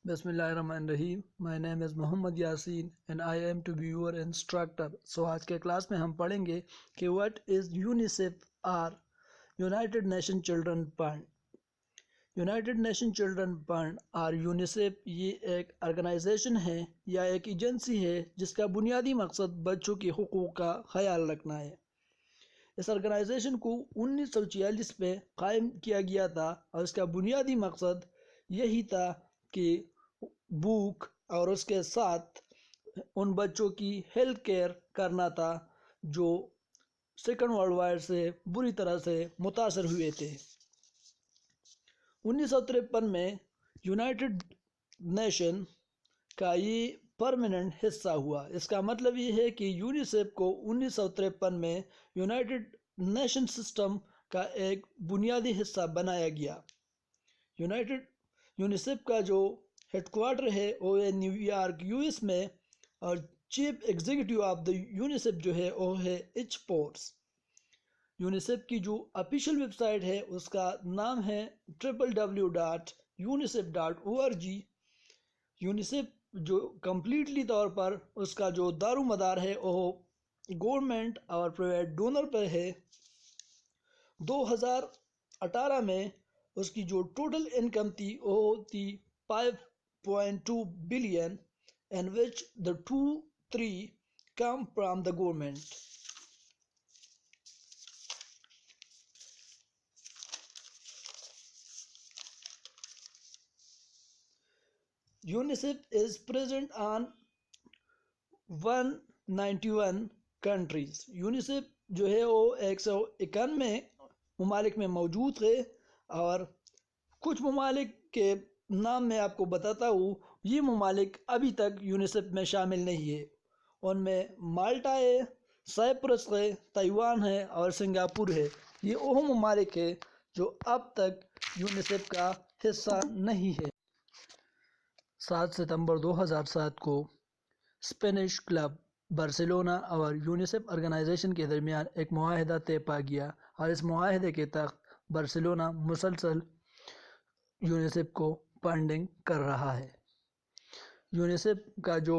Bismillahirrahmanirrahim. My name is Muhammad Yasin and I am to be your instructor. So آج کے class میں ہم پڑھیں گے کہ what is UNICEF or United Nations Children Fund. United Nations Children Fund اور UNICEF یہ ایک آرگنائزیشن ہے یا ایک ایجنسی ہے جس کا بنیادی مقصد بچوں کے حقوق کا خیال رکھنا ہے۔ اس آرگنائزیشن کو 1946 میں قائم کیا گیا تھا اور اس کا بنیادی مقصد یہی تھا کہ بھوک اور اس کے ساتھ ان بچوں کی ہیلتھ کیئر کرنا تھا جو سیکنڈ ورلڈ وار سے بری طرح سے متاثر ہوئے تھے۔ 1953 میں یونائٹڈ نیشن کا یہ پرماننٹ حصہ ہوا۔ اس کا مطلب یہ ہے کہ یونیسیف کو 1953 میں یونائٹڈ نیشن سسٹم کا ایک بنیادی حصہ بنایا گیا۔ یونیسیف کا جو ہیڈ کوارٹر ہے وہ ہے نیو یارک US میں، اور chief executive of the UNICEF جو ہے وہ ہے ایچ پورس۔ یونیسیف کی جو آفیشیل ویب سائٹ ہے اس کا نام ہے www.unicef.org۔ یونیسیف جو کمپلیٹلی طور پر اس کا جو دار و مدار ہے وہ گورنمنٹ اور پرائیویٹ ڈونر پر ہے۔ 2018 میں اس کی جو ٹوٹل انکم تھی وہ تھی 5.2 billion in which the 2-3 come from the government. UNICEF is present on 191 countries. UNICEF جو ہے وہ 191 ممالک میں موجود ہے، اور کچھ ممالک کے نام میں آپ کو بتاتا ہوں۔ یہ ممالک ابھی تک یونیسیف میں شامل نہیں ہے۔ ان میں مالٹا ہے، سائپرس ہے، تائیوان ہے اور سنگاپور ہے۔ یہ وہ ممالک ہے جو اب تک یونیسیف کا حصہ نہیں ہے۔ 7 ستمبر 2007 کو اسپینش کلب بارسلونا اور یونیسیف آرگنائزیشن کے درمیان ایک معاہدہ طے پا گیا، اور اس معاہدے کے تحت بارسلونا مسلسل یونیسیف کو فنڈنگ کر رہا ہے۔ یونیسیف کا جو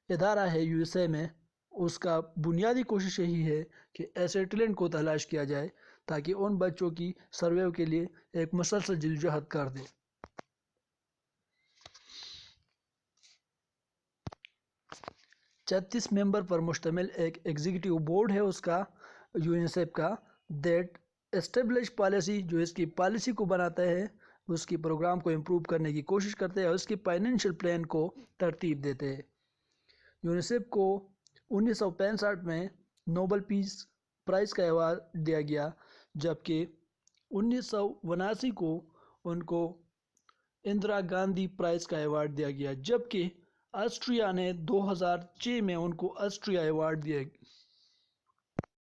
ادارہ ہے USA میں، اس کا بنیادی کوشش یہی ہے کہ ایسے ٹیلنٹ کو تلاش کیا جائے تاکہ ان بچوں کی سرویو کے لیے ایک مسلسل جدوجہد کر دے۔ 36 ممبر پر مشتمل ایک ایگزیکٹو بورڈ ہے اس کا، یونیسیف کا، دیٹ اسٹیبلش پالیسی، جو اس کی پالیسی کو بناتا ہے، اس کی پروگرام کو امپروو کرنے کی کوشش کرتے ہیں اور اس کی فائنینشیل پلان کو ترتیب دیتے ہیں۔ یونیسیف کو 1965 میں نوبل پیس پرائز کا ایوارڈ دیا گیا، جبکہ 1979 کو ان کو اندرا گاندھی پرائز کا ایوارڈ دیا گیا، جبکہ آسٹریا نے 2006 میں ان کو آسٹریا ایوارڈ دیا۔